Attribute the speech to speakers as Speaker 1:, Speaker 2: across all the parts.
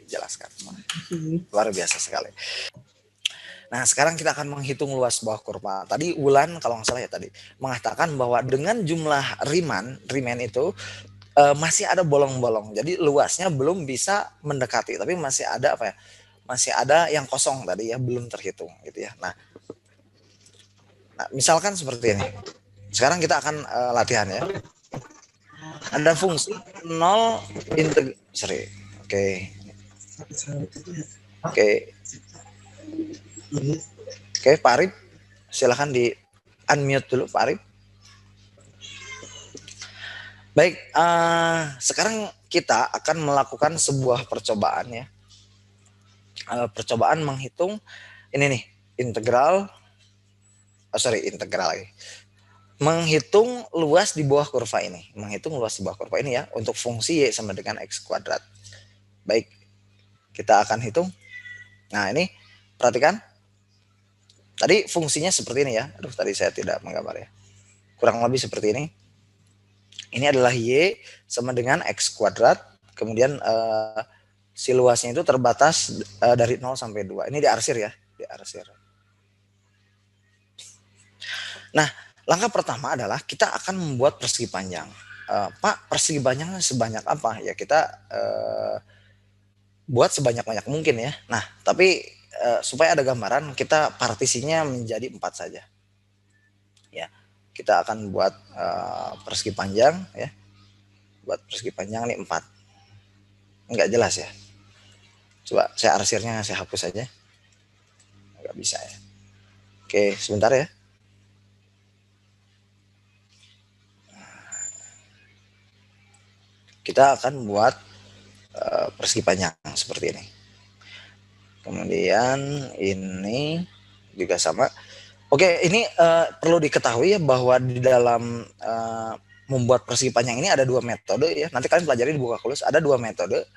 Speaker 1: dijelaskan. Luar biasa sekali. Nah, sekarang kita akan menghitung luas buah kurva. Tadi Wulan kalau nggak salah ya tadi mengatakan bahwa dengan jumlah Riemann itu masih ada bolong-bolong. Jadi luasnya belum bisa mendekati, tapi masih ada apa ya? Masih ada yang kosong tadi ya, belum terhitung gitu ya. Nah, misalkan seperti ini. Sekarang kita akan latihan ya. Ada fungsi 0 sorry. Oke. Oke, Pak Arif, silahkan di unmute dulu Pak Arif. Baik, sekarang kita akan melakukan sebuah percobaan ya. Percobaan menghitung ini nih, integral lagi. Menghitung luas di bawah kurva ini. Menghitung luas di bawah kurva ini ya, untuk fungsi Y sama dengan X kuadrat. Baik, kita akan hitung. Nah, ini perhatikan. Tadi fungsinya seperti ini ya. Aduh, tadi saya tidak menggambar ya. Kurang lebih seperti ini. Ini adalah Y sama dengan X kuadrat. Kemudian si luasnya itu terbatas dari 0 sampai 2. Ini diarsir ya. Diarsir. Nah, langkah pertama adalah kita akan membuat persegi panjang. Pak, persegi panjangnya sebanyak apa? Ya kita buat sebanyak-banyak mungkin ya. Nah, tapi supaya ada gambaran, kita partisinya menjadi 4 saja. Ya, kita akan buat persegi panjang ya. Buat persegi panjang ini 4. Enggak jelas ya. Coba saya arsirnya saya hapus saja. Enggak bisa ya. Oke, sebentar ya. Kita akan buat persegi panjang seperti ini. Kemudian ini juga sama. Oke, ini perlu diketahui ya bahwa di dalam membuat persegi panjang ini ada 2 metode ya. Nanti kalian pelajari di buku kalkulus ada 2 metode.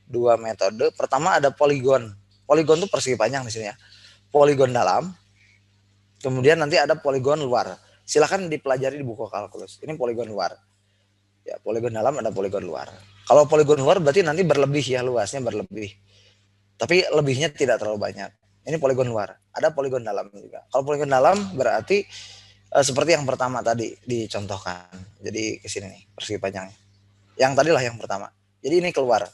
Speaker 1: 2 metode. Pertama ada poligon. Poligon itu persegi panjang di sini ya. Poligon dalam. Kemudian nanti ada poligon luar. Silakan dipelajari di buku kalkulus. Ini poligon luar. Ya, poligon dalam ada poligon luar. Kalau poligon luar berarti nanti berlebih ya, luasnya berlebih. Tapi lebihnya tidak terlalu banyak. Ini poligon luar. Ada poligon dalam juga. Kalau poligon dalam berarti seperti yang pertama tadi dicontohkan. Jadi ke sini nih persegi panjangnya. Yang tadi lah yang pertama. Jadi ini keluar.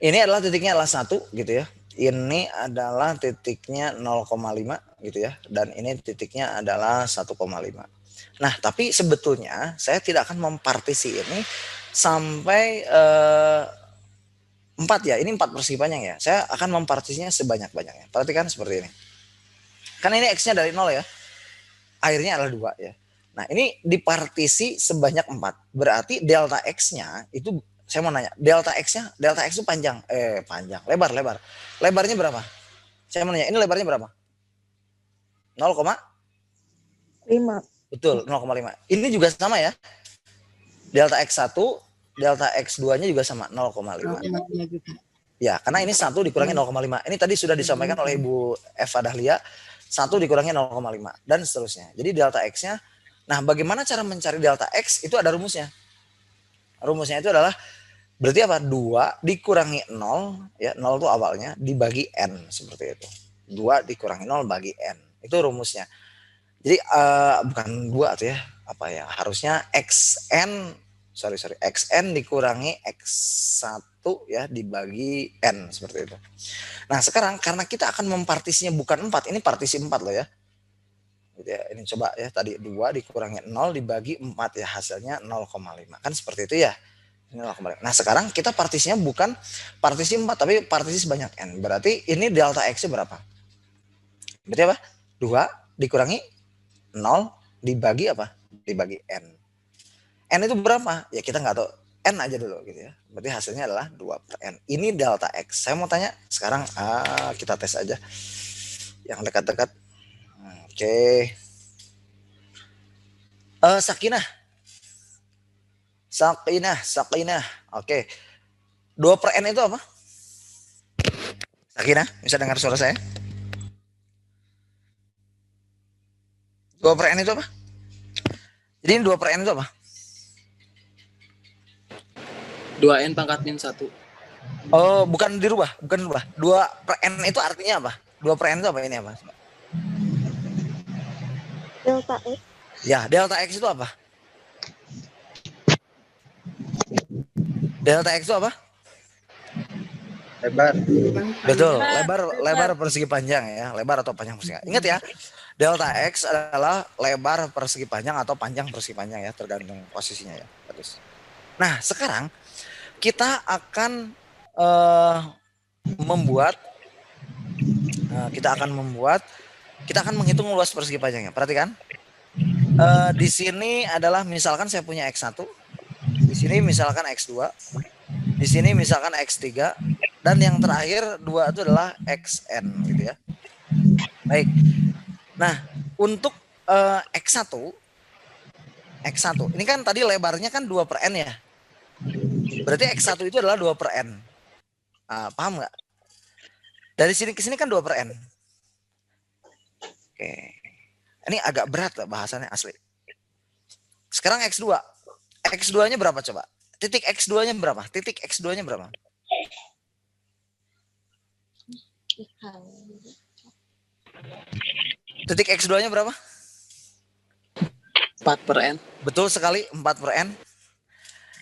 Speaker 1: Ini adalah titiknya adalah 1 gitu ya. Ini adalah titiknya 0,5 gitu ya. Dan ini titiknya adalah 1,5. Nah, tapi sebetulnya saya tidak akan mempartisi ini sampai 4 ya. Ini 4 persegi panjang ya. Saya akan mempartisinya sebanyak-banyaknya. Perhatikan seperti ini. Kan ini X-nya dari 0 ya. Akhirnya adalah 2 ya. Nah, ini dipartisi sebanyak 4. Berarti delta X-nya itu, saya mau nanya, delta X-nya, delta X itu panjang. Panjang. Lebar. Lebarnya berapa? Saya mau nanya, ini lebarnya berapa? 0,5. Betul, 0,5. Ini juga sama ya. Delta X1, delta X2-nya juga sama 0,5. Ya, karena ini 1 dikurangi 0,5. Ini tadi sudah disampaikan oleh Ibu Eva Dahlia, 1 dikurangi 0,5 dan seterusnya. Jadi delta X-nya, nah bagaimana cara mencari delta X? Itu ada rumusnya. Rumusnya itu adalah berarti apa? 2 dikurangi 0, ya 0 itu awalnya, dibagi N, seperti itu. 2 dikurangi 0 bagi N. Itu rumusnya. Jadi bukan 2 tuh ya, apa ya, harusnya xn dikurangi x1 ya dibagi n, seperti itu. Nah, sekarang karena kita akan mempartisinya bukan 4, ini partisi 4 loh ya. Gitu ya. Ini coba ya, tadi 2 dikurangi 0 dibagi 4 ya, hasilnya 0,5. Kan seperti itu ya. 0,5. Nah, sekarang kita partisinya bukan partisi 4 tapi partisi sebanyak n. Berarti ini delta x-nya berapa? Berarti apa? 2 dikurangi 0 dibagi apa? Dibagi N. N itu berapa? Ya kita nggak tahu. N aja dulu gitu ya. Berarti hasilnya adalah 2 per N. Ini delta X. Saya mau tanya sekarang, kita tes aja. Yang dekat-dekat. Oke. Sakinah. Oke. 2 per N itu apa? Sakinah, bisa dengar suara saya? 2 per N itu apa? Jadi ini 2 per N itu apa?
Speaker 2: 2N pangkat min 1.
Speaker 1: Oh, bukan dirubah. 2 per N itu artinya apa? 2 per N itu apa ini apa?
Speaker 2: Delta X.
Speaker 1: Ya, delta X itu apa? Delta X itu apa?
Speaker 3: Lebar.
Speaker 1: Betul, lebar persegi panjang ya, lebar atau panjang persegi. Ingat ya, delta X adalah lebar persegi panjang atau panjang persegi panjang ya, tergantung posisinya ya. Bagus. Nah, sekarang kita akan kita akan menghitung luas persegi panjangnya. Perhatikan. Di sini adalah misalkan saya punya X1, di sini misalkan X2, di sini misalkan X3, dan yang terakhir 2 itu adalah XN gitu ya. Baik. Nah, untuk X1 ini kan tadi lebarnya kan 2 per N ya. Berarti X1 itu adalah 2 per N. Paham nggak? Dari sini ke sini kan 2 per N. Oke. Ini agak berat lah bahasannya asli. Sekarang X2. X2-nya berapa coba? Titik X2-nya berapa? Titik X2-nya berapa? Titik X2-nya berapa?
Speaker 4: 4 per N.
Speaker 1: Betul sekali, 4 per N.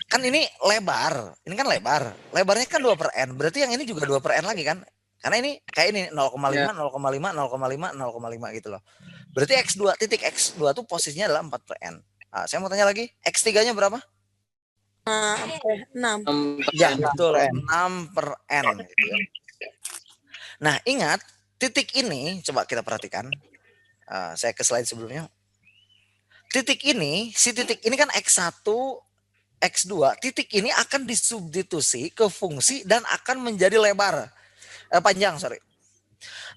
Speaker 1: Kan ini lebar. Ini kan lebar. Lebarnya kan 2 per N. Berarti yang ini juga 2 per N lagi kan? Karena ini kayak ini 0,5, 0,5, 0,5, 0,5 gitu loh. Berarti X2, titik X2 tuh posisinya adalah 4 per N. Nah, saya mau tanya lagi, X3-nya berapa?
Speaker 2: 6.
Speaker 1: Ya, betul. 6 per N. Gitu ya. Nah, ingat, titik ini, coba kita perhatikan. Saya ke slide sebelumnya. Titik ini, si titik ini kan X1, X2. Titik ini akan disubstitusi ke fungsi dan akan menjadi lebar. Panjang, sorry.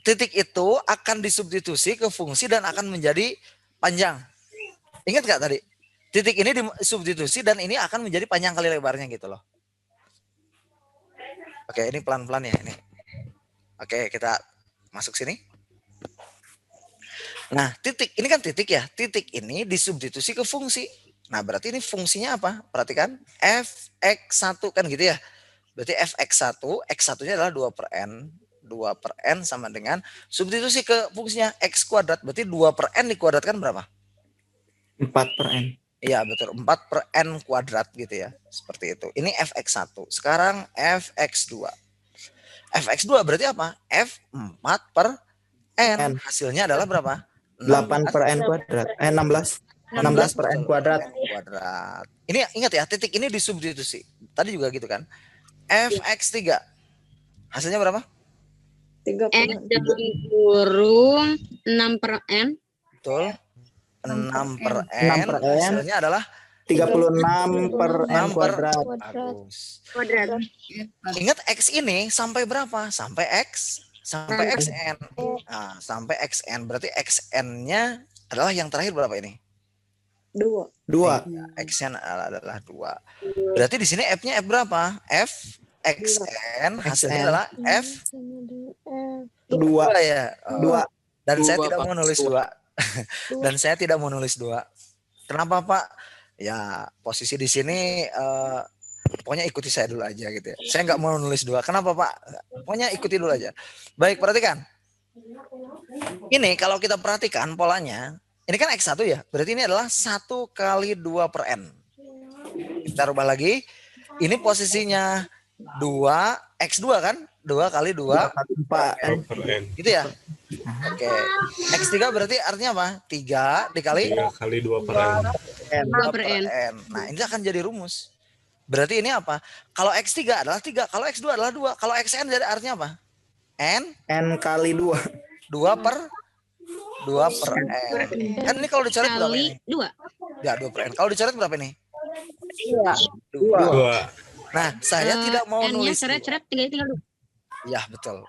Speaker 1: Titik itu akan disubstitusi ke fungsi dan akan menjadi panjang. Ingat gak tadi? Titik ini disubstitusi dan ini akan menjadi panjang kali lebarnya gitu loh. Oke, ini pelan-pelan ya ini. Oke, kita masuk sini. Nah, titik ini kan titik ya. Titik ini disubstitusi ke fungsi. Nah, berarti ini fungsinya apa? Perhatikan, fx1 kan gitu ya. Berarti fx1, x1-nya adalah 2 per N. 2 per N sama dengan substitusi ke fungsinya X kuadrat. Berarti 2 per N dikuadratkan berapa?
Speaker 3: 4 per N.
Speaker 1: Iya betul, 4 per N kuadrat gitu ya. Seperti itu. Ini fx1. Sekarang fx2. Fx2 berarti apa? F4 per N. Hasilnya adalah berapa?
Speaker 3: 8 per N kuadrat. 16. 16 per N kuadrat.
Speaker 1: Ini ingat ya, titik ini disubstitusi. Tadi juga gitu kan. Fx3. Hasilnya berapa?
Speaker 2: X
Speaker 5: dalam kurung 6 per N.
Speaker 1: Betul. 6 per N.
Speaker 3: 6 per N.
Speaker 1: Hasilnya adalah
Speaker 3: 36 per N kuadrat.
Speaker 1: Bagus.
Speaker 5: Kuadrat.
Speaker 1: Ingat X ini sampai berapa? Sampai X. Sampai XN. Nah, sampai XN. Berarti XN-nya adalah yang terakhir berapa ini?
Speaker 2: 2.
Speaker 3: 2.
Speaker 1: XN adalah 2. Berarti di sini F-nya F berapa? F XN hasilnya adalah F
Speaker 3: 2
Speaker 1: ya.
Speaker 3: 2.
Speaker 1: Dan saya tidak mau nulis 2. Dan saya tidak mau nulis 2. Kenapa, Pak? Ya, posisi di sini pokoknya ikuti saya dulu aja gitu ya. Saya nggak mau nulis 2. Kenapa, Pak? Pokoknya ikuti dulu aja. Baik, perhatikan. Ini kalau kita perhatikan polanya, ini kan X1 ya. Berarti ini adalah 1 kali 2 per N. Kita rubah lagi. Ini posisinya 2, X2 kan? 2 kali 2
Speaker 3: per
Speaker 6: N.
Speaker 1: gitu ya. Oke. X3 berarti artinya apa? 3 dikali
Speaker 6: 3 kali 2 per N.
Speaker 5: 2 per N.
Speaker 1: Nah, ini akan jadi rumus. Berarti ini apa? Kalau X3 adalah 3, kalau X2 adalah 2. Kalau XN jadi artinya apa? N
Speaker 3: kali 2.
Speaker 1: 2 per N. Kan ini kalau dicoret berapa
Speaker 5: Kali
Speaker 1: ini?
Speaker 5: 2.
Speaker 1: Ya, 2 per N. Kalau dicoret berapa ini?
Speaker 6: 2.
Speaker 1: Nah, saya tidak mau
Speaker 5: N-nya
Speaker 1: nulis.
Speaker 5: coret-coret tinggal 2.
Speaker 1: Ya, betul.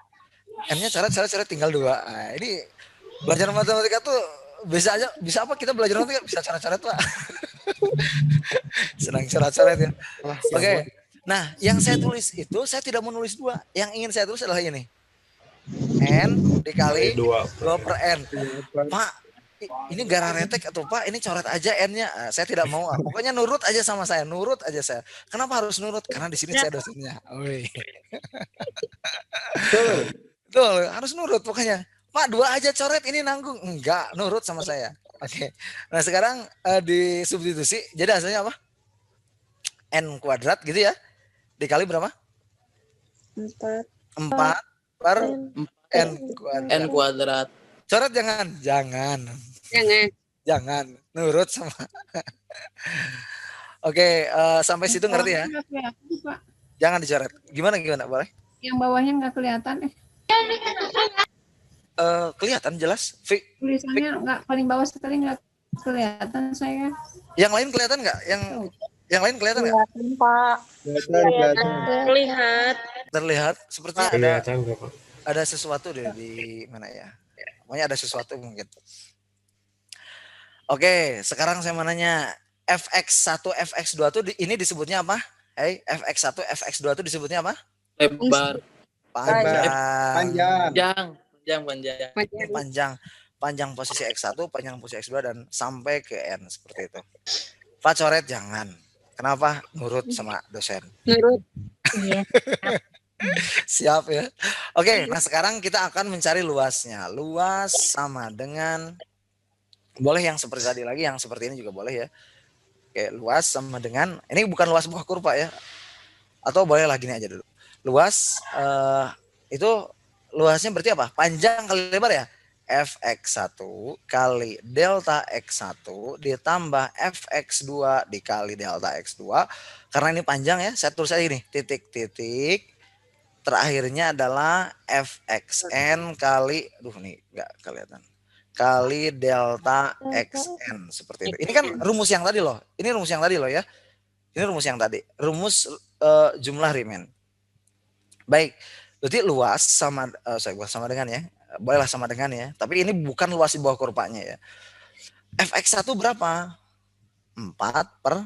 Speaker 1: N-nya coret tinggal 2. Nah, ini belajar matematika tuh bisa apa kita belajar matematika bisa coret-coret, Pak. Senang coret-coret ya. Oke. Nah, yang saya tulis itu saya tidak mau nulis 2. Yang ingin saya tulis adalah ini. N dikali 2 per N. Pak, Ini gara retek atau Pak, ini coret aja N-nya. Saya tidak mau. Pokoknya nurut aja sama saya, nurut aja saya. Kenapa harus nurut? Karena di sini saya dosennya. Woi. Betul, harus nurut pokoknya. Pak, 2 aja coret, ini nanggung. Enggak, nurut sama saya. Oke. Nah, sekarang di substitusi, jadi hasilnya apa? N kuadrat gitu ya. Dikali berapa?
Speaker 2: 4
Speaker 1: 4 per N kuadrat.
Speaker 4: N kuadrat.
Speaker 1: Coret jangan.
Speaker 5: Jangan.
Speaker 1: Jangan. Nurut sama. Oke, sampai situ ngerti ya?
Speaker 7: Nggak kelihatan, Pak.
Speaker 1: Jangan dicoret. Gimana? Boleh?
Speaker 7: Yang bawahnya nggak kelihatan.
Speaker 1: Kelihatan jelas.
Speaker 7: Tulisannya nggak, paling bawah sekali nggak kelihatan saya.
Speaker 1: Yang lain kelihatan nggak? Yang lain kelihatan nggak?
Speaker 2: kelihatan Pak.
Speaker 5: Lihat.
Speaker 1: Terlihat sepertinya
Speaker 6: Kelihatan nggak, Pak?
Speaker 1: ada sesuatu deh di mana ya? Pokoknya ada sesuatu mungkin. Oke, sekarang saya mau nanya, fx1, fx2 tuh ini disebutnya apa? Fx1, fx2 tuh disebutnya apa?
Speaker 4: Lebar.
Speaker 1: Panjang.
Speaker 4: Panjang.
Speaker 1: Panjang posisi x1, panjang posisi x2 dan sampai ke n seperti itu. Pak, coret jangan. Kenapa? Nurut sama dosen.
Speaker 5: Nurut. Iya.
Speaker 1: Siap ya. Oke, nah sekarang kita akan mencari luasnya. Luas sama dengan, boleh yang seperti tadi lagi, yang seperti ini juga boleh ya. Oke, luas sama dengan, ini bukan luas buah kurva ya. Atau boleh lagi aja dulu. Luas itu luasnya berarti apa? Panjang kali lebar ya. Fx1 kali delta x1 ditambah fx2 dikali delta x2. Karena ini panjang ya, saya tulis aja gini, titik-titik. Terakhirnya adalah fxn kali, nih nggak kelihatan, kali delta xn seperti itu. Ini kan rumus yang tadi loh. Ini rumus yang tadi loh ya. Ini rumus yang tadi. Rumus jumlah Riemann. Baik. Berarti luas sama saya buat sama dengan ya. Bolehlah sama dengan ya. Tapi ini bukan luas di bawah kurvanya ya. Fx1 berapa? 4 per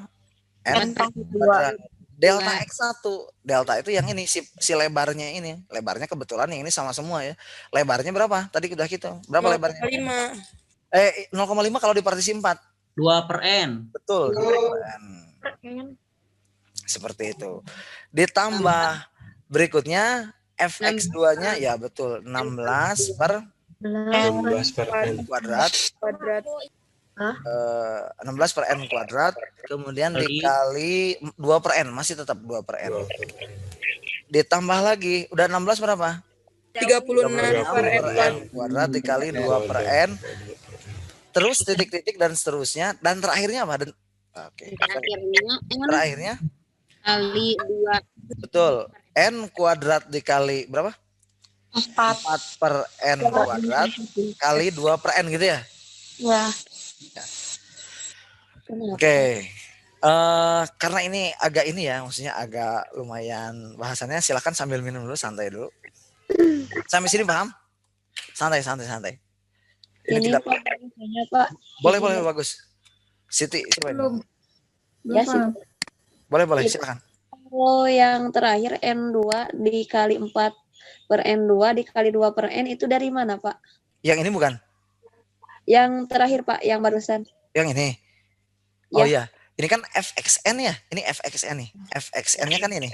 Speaker 1: n kuadrat. Delta x1. Delta itu yang ini si lebarnya ini. Lebarnya kebetulan yang ini sama semua ya. Lebarnya berapa? Tadi udah gitu. Berapa lebarnya? 0,5. 0,5 kalau di partisi 4.
Speaker 4: 2 per N.
Speaker 1: Betul. 2 per n. Seperti itu. Ditambah berikutnya fx2-nya ya betul 16 per
Speaker 6: 16 per N
Speaker 1: kuadrat. 16 per n kuadrat kemudian dikali 2 per n, masih tetap 2 per n. Ditambah lagi udah 16 berapa?
Speaker 5: 36
Speaker 1: per n kuadrat dikali 2 per n. Terus titik-titik dan seterusnya dan terakhirnya apa? Oke. Terakhirnya
Speaker 5: Kali 2.
Speaker 1: betul. N kuadrat dikali berapa? 4 per N kuadrat kali 2 per N gitu ya?
Speaker 2: Ya.
Speaker 1: Oke. Karena ini agak ini ya, maksudnya agak lumayan bahasannya, silakan sambil minum dulu, santai dulu. Sampai sini paham? Santai. Ini
Speaker 2: Ini
Speaker 1: tidak
Speaker 2: Pak, Pak.
Speaker 1: boleh bagus. Siti, coba.
Speaker 7: Belum.
Speaker 2: Ya,
Speaker 7: Belum,
Speaker 2: sih.
Speaker 7: Pak.
Speaker 1: Boleh silakan.
Speaker 2: Kalau yang terakhir N2 dikali 4 per N2 dikali 2 per N itu dari mana Pak?
Speaker 1: Yang ini bukan?
Speaker 2: Yang terakhir Pak, yang barusan.
Speaker 1: Yang ini. Oh iya, ini kan fxn ya. Ini fxn nih. Fxn-nya kan ini.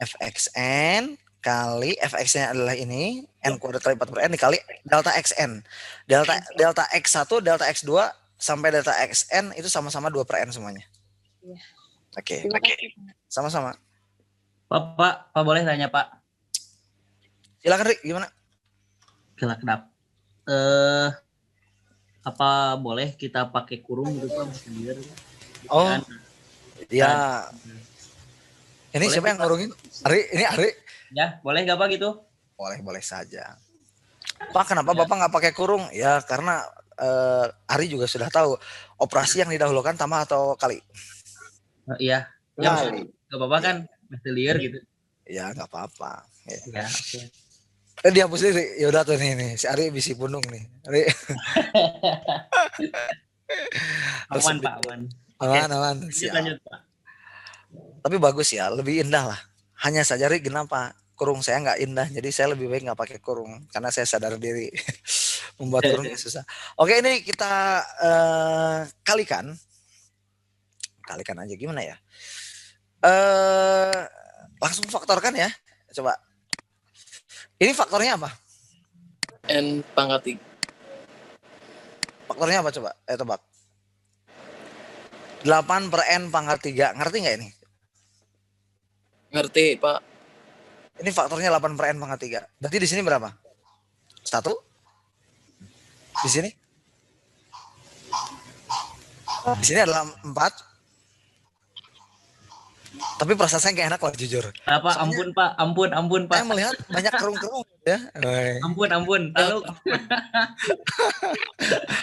Speaker 1: Fxn kali fx-nya adalah ini n kuadrat kali 4 per n dikali delta xn. Delta x1, delta x2 sampai delta xn itu sama-sama 2 per n semuanya.
Speaker 2: Iya.
Speaker 1: Oke. Sama-sama.
Speaker 4: Pak boleh tanya Pak?
Speaker 1: Silakan Rik, gimana?
Speaker 4: Kelak. Apa boleh kita pakai kurung gitu Pak?
Speaker 1: Oh,
Speaker 4: Dan-
Speaker 1: ya. Ini
Speaker 4: Boleh,
Speaker 1: siapa yang
Speaker 4: Pak.
Speaker 1: ngurungin? Ari.
Speaker 4: Ya, boleh nggak Pak gitu?
Speaker 1: Boleh saja. Pak, kenapa Bapak nggak pakai kurung? Ya, karena Ari juga sudah tahu operasi yang didahulukan tambah atau kali.
Speaker 4: Iya.
Speaker 1: Kali.
Speaker 4: Nggak apa-apa kan? Masih liar gitu.
Speaker 1: Ya, nggak apa-apa. Ya.
Speaker 4: Ya, oke.
Speaker 1: Dihapus diri. Ya udah tuh nih. Si Ari bisi punung nih. Ari.
Speaker 4: Aman Pak, aman.
Speaker 1: Aman.
Speaker 4: Lanjut Pak.
Speaker 1: Tapi bagus ya, lebih indah lah. Hanya saja Ri, kenapa kurung saya nggak indah? Jadi saya lebih baik nggak pakai kurung karena saya sadar diri. Membuat kurung ya susah. Oke, ini kita kalikan aja gimana ya? Langsung faktorkan ya. Coba. Ini faktornya apa?
Speaker 8: N pangkat 3.
Speaker 1: Faktornya apa coba? Tebak. 8 per N pangkat 3. Ngerti nggak ini?
Speaker 8: Ngerti, Pak.
Speaker 1: Ini faktornya 8 per N pangkat 3. Berarti di sini berapa? 1? Di sini? Di sini adalah 4. Tapi perasaan saya nggak enak lah jujur.
Speaker 4: Apa?
Speaker 1: Soalnya-
Speaker 4: Ampun Pak.
Speaker 1: Saya melihat banyak kerung-kerung ya.
Speaker 4: Ampun. Lalu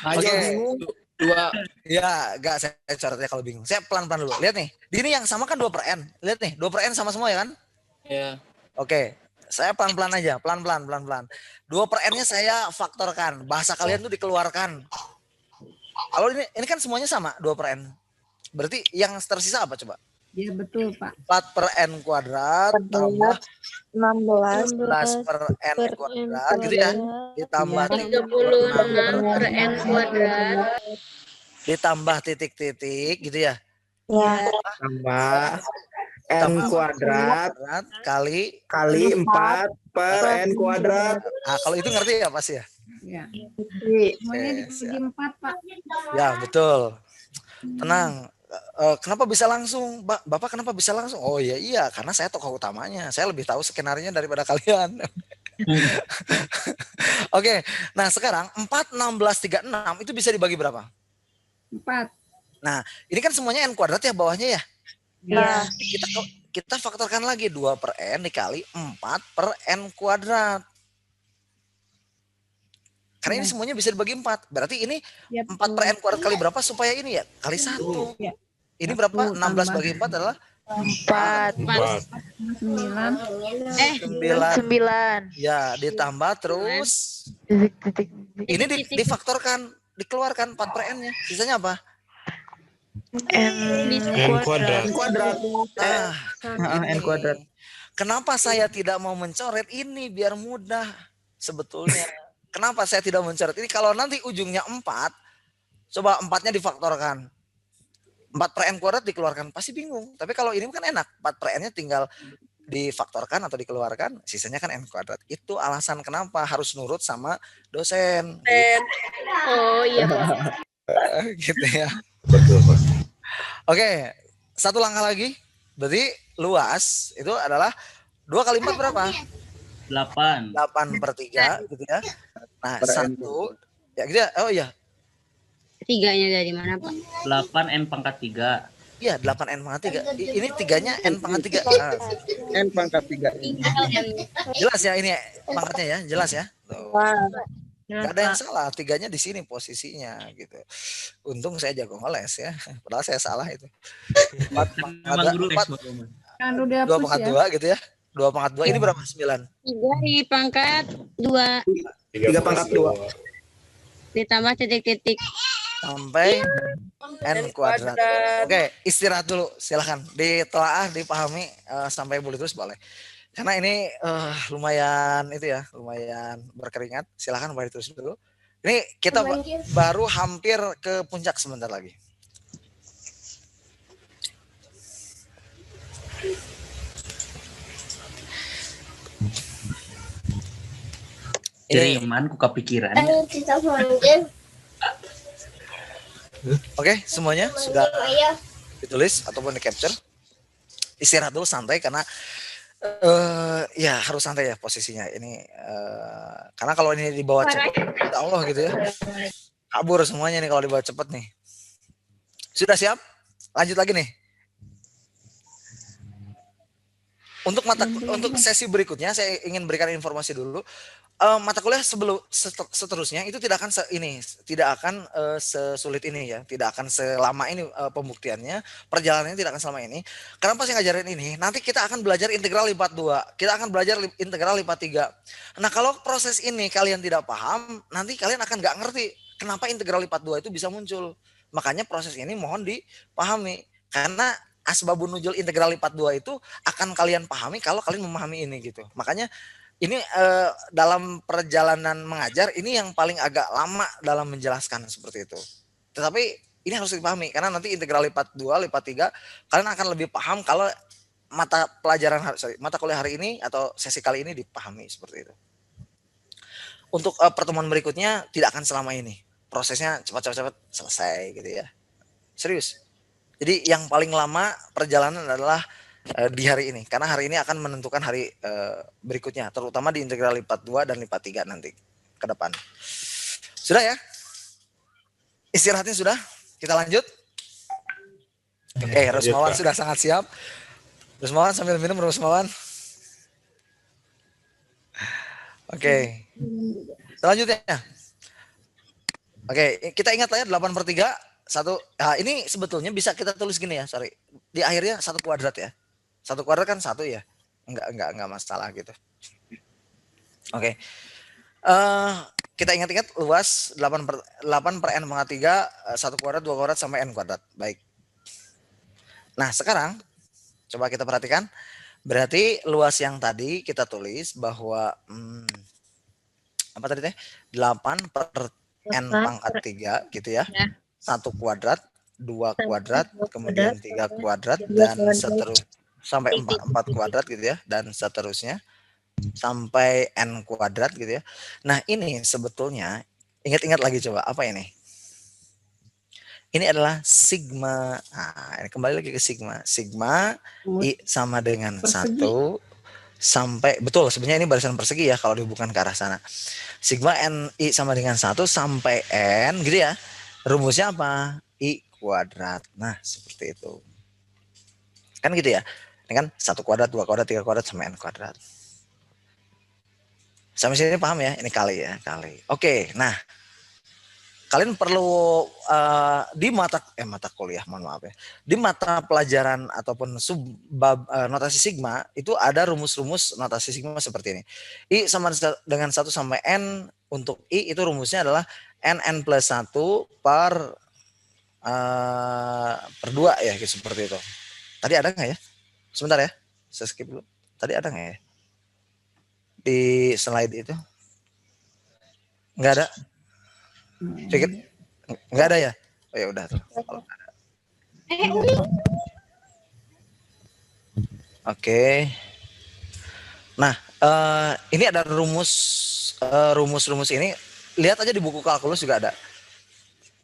Speaker 1: Oke.
Speaker 3: bingung.
Speaker 8: 2.
Speaker 1: Ya, enggak saya coretnya kalau bingung. Saya pelan-pelan dulu. Lihat nih. Di ini yang sama kan 2 per N. Lihat nih, 2 per N sama semua ya kan?
Speaker 8: Ya.
Speaker 1: Oke. Saya pelan-pelan aja, pelan-pelan. 2 per N-nya saya faktorkan. Bahasa kalian tuh dikeluarkan. Kalau ini kan semuanya sama, 2 per N. Berarti yang tersisa apa coba?
Speaker 7: Iya betul Pak.
Speaker 1: 4 per N kuadrat tambah
Speaker 2: 16
Speaker 1: 11 per N kuadrat gitu ya. Ditambah
Speaker 5: 36 per N kuadrat.
Speaker 1: ditambah titik-titik gitu ya.
Speaker 2: Ya.
Speaker 3: Tambah N kuadrat
Speaker 1: kali.
Speaker 3: kali 4 per N kuadrat.
Speaker 1: Nah, kalau itu ngerti ya pasti ya?
Speaker 7: Ya.
Speaker 2: Iya.
Speaker 7: Semuanya dibagi 4 Pak.
Speaker 1: Ya, betul. Tenang. Kenapa bisa langsung? Bapak kenapa bisa langsung? Oh iya, karena saya tokoh utamanya. Saya lebih tahu skenario daripada kalian. Oke, nah sekarang 4, 16, 36 itu bisa dibagi berapa?
Speaker 7: 4.
Speaker 1: Nah, ini kan semuanya N kuadrat ya bawahnya ya.
Speaker 2: Ya.
Speaker 1: Kita faktorkan lagi 2 per N dikali 4 per N kuadrat. Karena ini semuanya bisa dibagi 4. Berarti ini
Speaker 7: Ya,
Speaker 1: 4 per N kuadrat kali berapa supaya ini ya? Kali 1.
Speaker 7: Ya.
Speaker 1: Ini berapa? 16 bagi 4 adalah
Speaker 2: 4
Speaker 6: 4.
Speaker 7: 9.
Speaker 1: 9. Ya, ditambah terus.
Speaker 2: titik.
Speaker 1: Ini difaktorkan, dikeluarkan 4 per N-nya. Sisanya apa?
Speaker 2: N
Speaker 6: N kuadrat.
Speaker 3: N kuadrat.
Speaker 1: Ini.
Speaker 3: N kuadrat.
Speaker 1: Kenapa saya tidak mau mencoret ini biar mudah sebetulnya? Kenapa saya tidak mencoret ini? Kalau nanti ujungnya 4, coba 4-nya difaktorkan. 4 per N kuadrat dikeluarkan, pasti bingung. Tapi kalau ini kan enak, 4 per N-nya tinggal difaktorkan atau dikeluarkan, sisanya kan N kuadrat. Itu alasan kenapa harus nurut sama dosen.
Speaker 5: Oh iya.
Speaker 1: Gitu ya.
Speaker 6: Betul, Pak.
Speaker 1: Oke, satu langkah lagi. Berarti luas itu adalah 2 kali 4 berapa?
Speaker 4: 8.
Speaker 1: 8 per 3 gitu ya. Nah, 1 ya gitu ya. Oh iya.
Speaker 5: Tiganya dari mana, Pak?
Speaker 4: 8 N pangkat 3.
Speaker 1: Iya, 8 N pangkat 3. Ini 3-nya N pangkat 3. Nah,
Speaker 3: N pangkat 3.
Speaker 1: jelas ya ini pangkatnya ya, jelas ya. Tuh. Gak ada yang salah, 3-nya di sini posisinya gitu. Untung saya jago ngoles ya. Padahal saya salah itu. 4
Speaker 4: Memang guru
Speaker 1: pangkat
Speaker 4: S2.
Speaker 7: Kan
Speaker 1: 2
Speaker 7: udah hapus
Speaker 1: pangkat
Speaker 7: ya.
Speaker 1: 2 gitu ya. 2 pangkat 2 ini berapa? 9.
Speaker 5: 3 di pangkat 2
Speaker 3: 3 pangkat 2.
Speaker 5: ditambah titik-titik.
Speaker 1: Sampai N kuadrat. Oke, istirahat dulu. Silahkan ditelaah, dipahami sampai boleh terus boleh. Karena ini lumayan itu ya, lumayan berkeringat. Silahkan boleh terus dulu. Ini kita baru hampir ke puncak sebentar lagi.
Speaker 4: Jeriman ku kepikiran.
Speaker 1: Oke, semuanya sudah ditulis ataupun di capture. Istirahat dulu santai karena ya harus santai ya posisinya ini karena kalau ini dibawa cepat, ya Allah gitu ya, kabur semuanya nih kalau dibawa cepat nih. Sudah siap? Lanjut lagi nih. Untuk sesi berikutnya saya ingin berikan informasi dulu. Mata kuliah seterusnya itu tidak akan sesulit ini ya, tidak akan selama ini pembuktiannya, perjalanannya tidak akan selama ini. Kenapa saya ngajarin ini? Nanti kita akan belajar integral lipat 2, kita akan belajar integral lipat 3. Nah, kalau proses ini kalian tidak paham, nanti kalian akan nggak ngerti kenapa integral lipat 2 itu bisa muncul. Makanya proses ini mohon dipahami, karena asbabun nuzul integral lipat 2 itu akan kalian pahami kalau kalian memahami ini gitu. Makanya ini dalam perjalanan mengajar ini yang paling agak lama dalam menjelaskan seperti itu. Tetapi ini harus dipahami karena nanti integral lipat 2, lipat 3 kalian akan lebih paham kalau mata kuliah hari ini atau sesi kali ini dipahami seperti itu. Untuk pertemuan berikutnya tidak akan selama ini. Prosesnya cepat selesai gitu ya. Serius. Jadi yang paling lama perjalanan adalah di hari ini karena hari ini akan menentukan hari berikutnya, terutama di integral lipat 2 dan lipat 3 nanti ke depan. Sudah ya? Istirahatnya sudah? Kita lanjut. Oke, Rusmawan sudah sangat siap. Rusmawan sambil minum Rusmawan. Oke. Selanjutnya. Oke, kita ingat lah ya 8/3 satu. Nah, ini sebetulnya bisa kita tulis gini ya, sorry. Di akhirnya 1 kuadrat ya. 1 kuadrat kan 1 ya. Enggak masalah gitu. Oke. Kita ingat-ingat luas 8/n pangkat 3, 1 kuadrat, 2 kuadrat sampai n kuadrat. Baik. Nah, sekarang coba kita perhatikan. Berarti luas yang tadi kita tulis bahwa apa tadi teh? 8/n pangkat 3 gitu ya. 1 kuadrat, 2 kuadrat, kemudian 3 kuadrat dan seterusnya sampai 4 kuadrat gitu ya, dan seterusnya sampai n kuadrat gitu ya. Nah, ini sebetulnya ingat-ingat lagi coba apa ini? Ini adalah sigma. Nah, ini kembali lagi ke sigma. Sigma I sama dengan 1 sampai, betul sebenarnya ini barisan persegi ya kalau bukan ke arah sana. Sigma n I sama dengan 1 sampai n gitu ya. Rumusnya apa? I kuadrat. Nah, seperti itu. Kan gitu ya. Ini kan 1 kuadrat, 2 kuadrat, 3 kuadrat sampai n kuadrat. Sampai sini paham ya? Ini kali ya, kali. Oke, nah. Kalian perlu di mata kuliah, mohon maaf ya. Di mata pelajaran ataupun subbab notasi sigma itu ada rumus-rumus notasi sigma seperti ini. I sama dengan 1 sampai n, untuk I itu rumusnya adalah n plus 1 per 2 ya, seperti itu. Tadi ada nggak ya? Sebentar ya, saya skip dulu. Tadi ada nggak ya? Di slide itu? Nggak ada? Pikir nggak ada ya? Oh ya udah tuh. Oke. Nah, ini ada rumus ini. Lihat aja di buku kalkulus juga ada.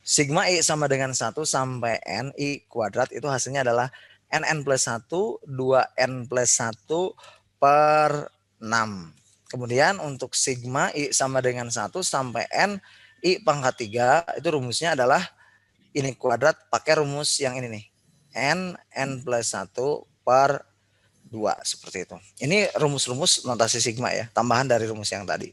Speaker 1: Sigma I sama dengan 1 sampai n I kuadrat itu hasilnya adalah n plus 1, 2n plus 1 per 6. Kemudian untuk sigma I sama dengan 1 sampai n I pangkat 3 itu rumusnya adalah ini kuadrat pakai rumus yang ini nih. N plus 1 per 2 seperti itu. Ini rumus-rumus notasi sigma ya, tambahan dari rumus yang tadi.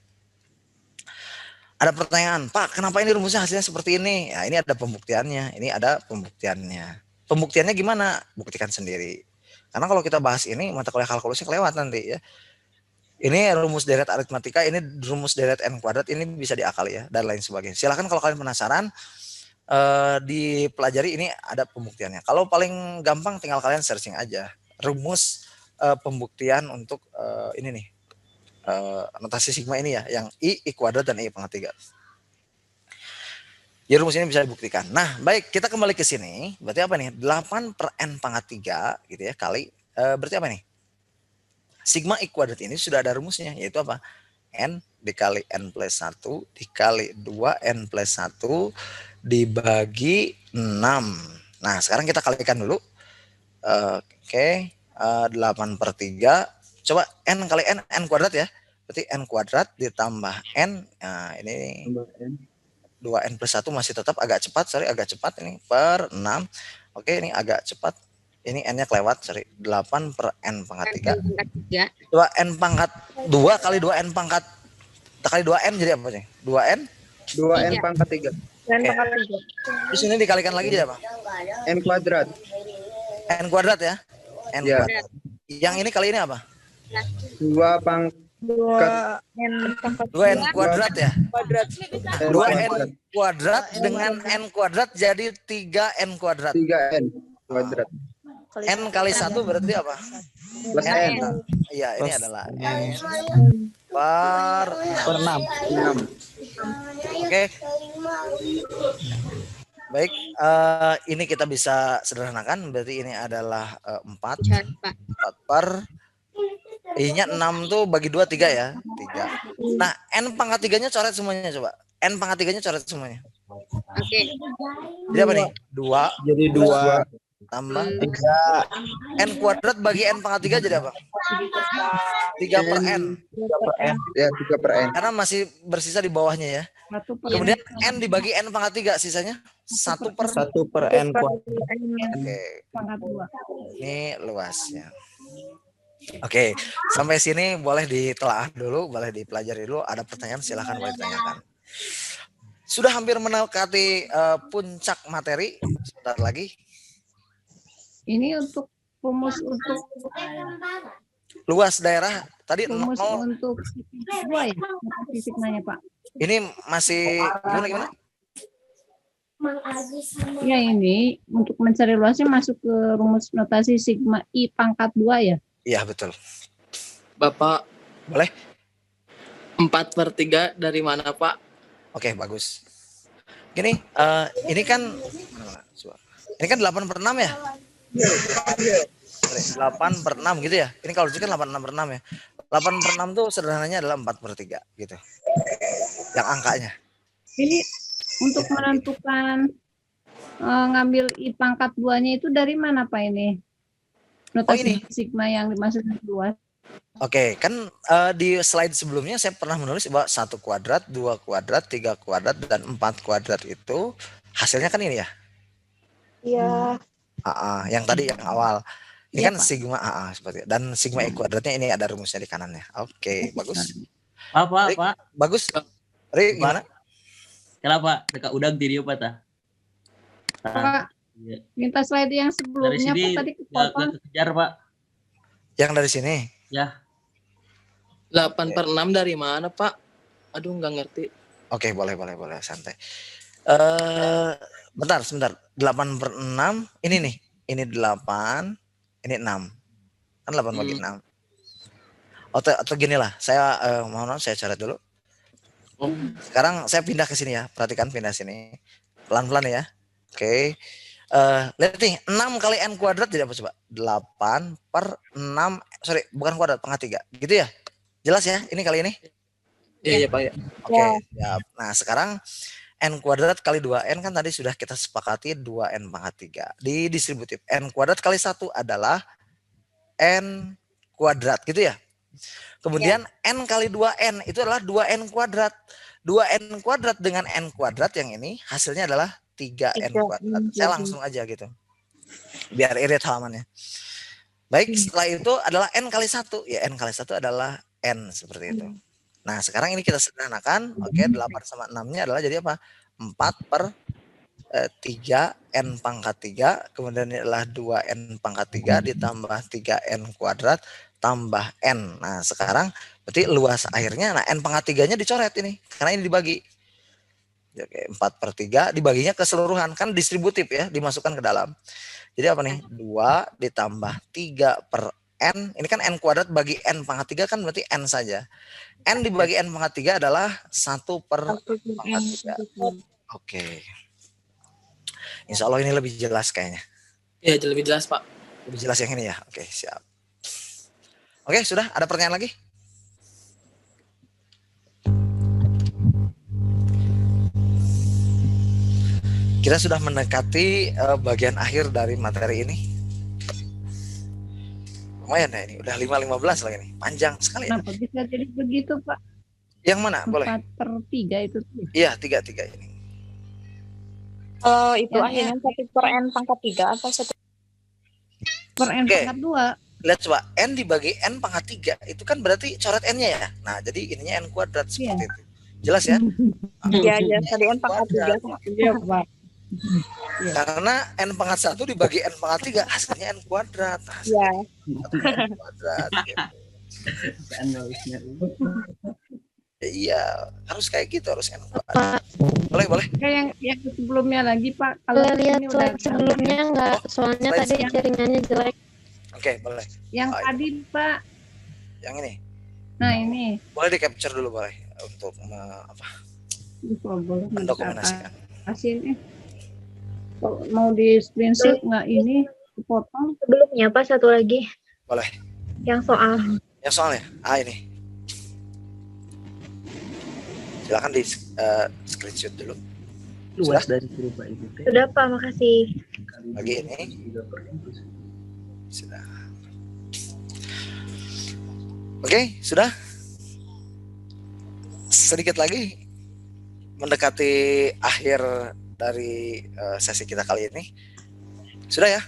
Speaker 1: Ada pertanyaan, Pak, kenapa ini rumusnya hasilnya seperti ini? Ya, ini ada pembuktiannya. Ini ada pembuktiannya. Pembuktiannya gimana? Buktikan sendiri. Karena kalau kita bahas ini mata kuliah kalkulusnya kelewat nanti ya. Ini rumus deret aritmatika, ini rumus deret n kuadrat, ini bisa diakali ya, dan lain sebagainya. Silakan kalau kalian penasaran, dipelajari, ini ada pembuktiannya. Kalau paling gampang tinggal kalian searching aja. Rumus pembuktian untuk ini nih, notasi sigma ini ya, yang I kuadrat dan I pangkat 3. Ya rumus ini bisa dibuktikan. Nah baik, kita kembali ke sini, berarti apa nih? 8/n pangkat 3 gitu ya, kali, berarti apa nih? Sigma I kuadrat ini sudah ada rumusnya, yaitu apa? N dikali N plus 1 dikali 2N plus 1 dibagi 6. Nah, sekarang kita kalikan dulu. Oke, 8/3. Coba N kali N, N kuadrat ya. Berarti N kuadrat ditambah N. Nah, ini 2N plus 1 masih tetap agak cepat, agak cepat ini per 6. Oke, ini agak cepat. Ini n-nya kelewat, 8/n pangkat 3. 2n pangkat 2 kali 2n pangkat kali 2n jadi apa sih? 2n?
Speaker 3: 2n pangkat 3.
Speaker 2: N pangkat 3.
Speaker 1: Terus ini dikalikan lagi jadi apa?
Speaker 3: N kuadrat.
Speaker 1: N kuadrat ya? N
Speaker 3: Ya.
Speaker 1: kuadrat. Yang ini kali ini apa?
Speaker 3: 2
Speaker 1: 2n kuadrat ya? 2n kuadrat dengan n kuadrat jadi 3n kuadrat.
Speaker 3: 3n kuadrat.
Speaker 1: N kali 1 berarti apa?
Speaker 3: Plus n.
Speaker 1: Iya, ini adalah n. per
Speaker 3: Per 6.
Speaker 1: Oke. Baik, ini kita bisa sederhanakan, berarti ini adalah 4
Speaker 5: Coret, Pak.
Speaker 1: per I-nya 6 tuh bagi 2 3 ya. 3. Nah, N pangkat 3-nya coret semuanya coba. N pangkat 3-nya coret semuanya.
Speaker 5: Oke.
Speaker 1: Jadi apa nih? 2
Speaker 3: Jadi 2
Speaker 1: tambah
Speaker 3: 3
Speaker 1: N kuadrat bagi N pangkat 3 jadi apa? 3 per N.
Speaker 3: per N. Ya, 3 per N.
Speaker 1: Karena masih bersisa di bawahnya ya.
Speaker 7: 1 per
Speaker 1: Kemudian N dibagi N pangkat 3, sisanya 1 per.
Speaker 3: 1 per N kuadrat.
Speaker 1: Oke,
Speaker 7: pangkat 2.
Speaker 1: ini luasnya. Oke, sampai sini boleh ditelaah dulu, boleh dipelajari dulu. Ada pertanyaan silahkan boleh ditanyakan. Sudah hampir mendekati puncak materi. Sebentar lagi.
Speaker 7: Ini untuk rumus untuk
Speaker 1: Luas daerah tadi
Speaker 7: rumus
Speaker 1: 0.
Speaker 7: untuk 2 ya. Sigmanya, Pak.
Speaker 1: Ini masih gimana?
Speaker 7: Ya, ini untuk mencari luasnya masuk ke rumus notasi sigma I pangkat 2 ya.
Speaker 1: Iya betul.
Speaker 8: Bapak.
Speaker 1: Boleh?
Speaker 8: 4/3 dari mana, Pak?
Speaker 1: Oke, bagus. Gini, ini kan 8 per 6 ya? 8 per 6 gitu ya? Ini kalau kan 8/6 ya. 8 per 6 tuh sederhananya adalah 4/3 gitu. Yang angkanya.
Speaker 7: Ini untuk menentukan ngambil I pangkat 2-nya itu dari mana, Pak, ini? Notasi
Speaker 1: ini.
Speaker 7: sigma yang dimaksudkan luas.
Speaker 1: Oke, kan di slide sebelumnya saya pernah menulis bahwa 1 kuadrat, 2 kuadrat, 3 kuadrat, dan 4 kuadrat itu hasilnya kan ini ya?
Speaker 9: Iya.
Speaker 1: Yang tadi yang awal. Ini
Speaker 7: Iya,
Speaker 1: kan
Speaker 7: Pak.
Speaker 1: sigma seperti itu. Dan sigma I kuadratnya ini ada rumusnya di kanannya. Oke, bagus.
Speaker 4: Pak.
Speaker 1: Bagus. Ri, gimana?
Speaker 4: Kenapa? Dekat udang tadi apa ta?
Speaker 7: Pak,
Speaker 4: Iya.
Speaker 7: minta slide yang
Speaker 4: Dari
Speaker 7: sebelumnya,
Speaker 4: sini
Speaker 7: Pak, tadi
Speaker 4: nggak
Speaker 7: kepotong.
Speaker 4: kejar, Pak.
Speaker 1: Yang dari sini.
Speaker 4: Ya.
Speaker 8: 8/6 dari mana, Pak? Aduh, nggak ngerti.
Speaker 1: Oke, boleh, santai. Bentar, sebentar. 8 per 6, ini nih. Ini 8, ini 6. Kan 8 bagi 6. Atau gini lah, saya mohon saya coret dulu. Sekarang saya pindah ke sini ya. Perhatikan pindah sini. Pelan-pelan ya. Oke. Lihat nih, 6 kali N kuadrat jadi apa coba? 8 per 6, sorry, bukan kuadrat, pangkat 3. Gitu ya? Jelas ya, ini kali ini?
Speaker 8: Iya, Pak ya.
Speaker 1: Oke, siap. Nah, sekarang N kuadrat kali 2N kan tadi sudah kita sepakati 2N pangkat 3. Di distributif, N kuadrat kali 1 adalah N kuadrat, gitu ya? Kemudian N kali 2N itu adalah 2N kuadrat. 2N kuadrat dengan N kuadrat yang ini hasilnya adalah 3N kuadrat. Saya langsung aja gitu. Biar irit halamannya. Baik, setelah itu adalah N kali 1. Ya, N kali 1 adalah N seperti itu. Nah, sekarang ini kita sederhanakan. Oke, 8 sama 6-nya adalah jadi apa? 4 per 3 N pangkat 3. Kemudian ini adalah 2N pangkat 3 ditambah 3N kuadrat tambah N. Nah, sekarang berarti luas airnya, nah N pangkat 3-nya dicoret ini. Karena ini dibagi. Oke, 4 per 3 dibaginya keseluruhan. Kan distributif ya, dimasukkan ke dalam. Jadi apa nih? 2 ditambah 3 per N. Ini kan N kuadrat bagi N pangkat 3 kan berarti N saja. N dibagi N pangkat 3 adalah 1 per pangkat 3. Oke. Insya Allah ini lebih jelas kayaknya.
Speaker 8: Iya, lebih jelas, Pak.
Speaker 1: Lebih jelas yang ini ya. Oke, siap. Oke, sudah ada pertanyaan lagi? Kita sudah mendekati bagian akhir dari materi ini. Lumayan ya ini, udah 5:15 lagi nih. Panjang sekali ya.
Speaker 7: Kenapa bisa jadi begitu, Pak?
Speaker 1: Yang mana? Boleh.
Speaker 7: 4 per 3 itu.
Speaker 1: Iya, 3 ini.
Speaker 9: Itu akhirnya 1 per N pangkat 3 atau 1
Speaker 7: Per N
Speaker 1: Oke.
Speaker 7: pangkat 2.
Speaker 1: Lihat coba, N dibagi N pangkat 3. Itu kan berarti coret N-nya ya. Nah, jadi ininya N kuadrat seperti itu. Jelas ya?
Speaker 9: Iya, tadi N pangkat 3.
Speaker 7: Iya, Pak.
Speaker 1: Karena N pangkat 1 dibagi N pangkat 3 hasilnya N kuadrat.
Speaker 9: Iya.
Speaker 1: N kuadrat. Gitu. Iya, harus kayak gitu, harus N kuadrat. Boleh.
Speaker 7: Kayak yang sebelumnya lagi, Pak.
Speaker 2: Kalau lihat
Speaker 7: ini
Speaker 2: slide sebelumnya enggak, soalnya
Speaker 1: slide
Speaker 2: tadi jaringannya jelek.
Speaker 1: Oke, boleh.
Speaker 7: yang
Speaker 1: Oh,
Speaker 7: tadi, Pak.
Speaker 1: Yang ini.
Speaker 7: Nah ini
Speaker 1: Boleh di capture dulu boleh untuk
Speaker 7: boleh
Speaker 1: mendokumentasikan.
Speaker 7: Asin mau di screenshot nggak ini potong.
Speaker 9: Sebelumnya Pak, satu lagi.
Speaker 1: Boleh.
Speaker 9: Yang soal.
Speaker 1: Yang soalnya, ini. Silakan di screenshot dulu.
Speaker 4: Luas dari grup Pak Ibu teh.
Speaker 9: Sudah Pak, makasih.
Speaker 1: Lagi ini. Sudah. Oke, sudah. Sedikit lagi mendekati akhir dari sesi kita kali ini. Sudah ya?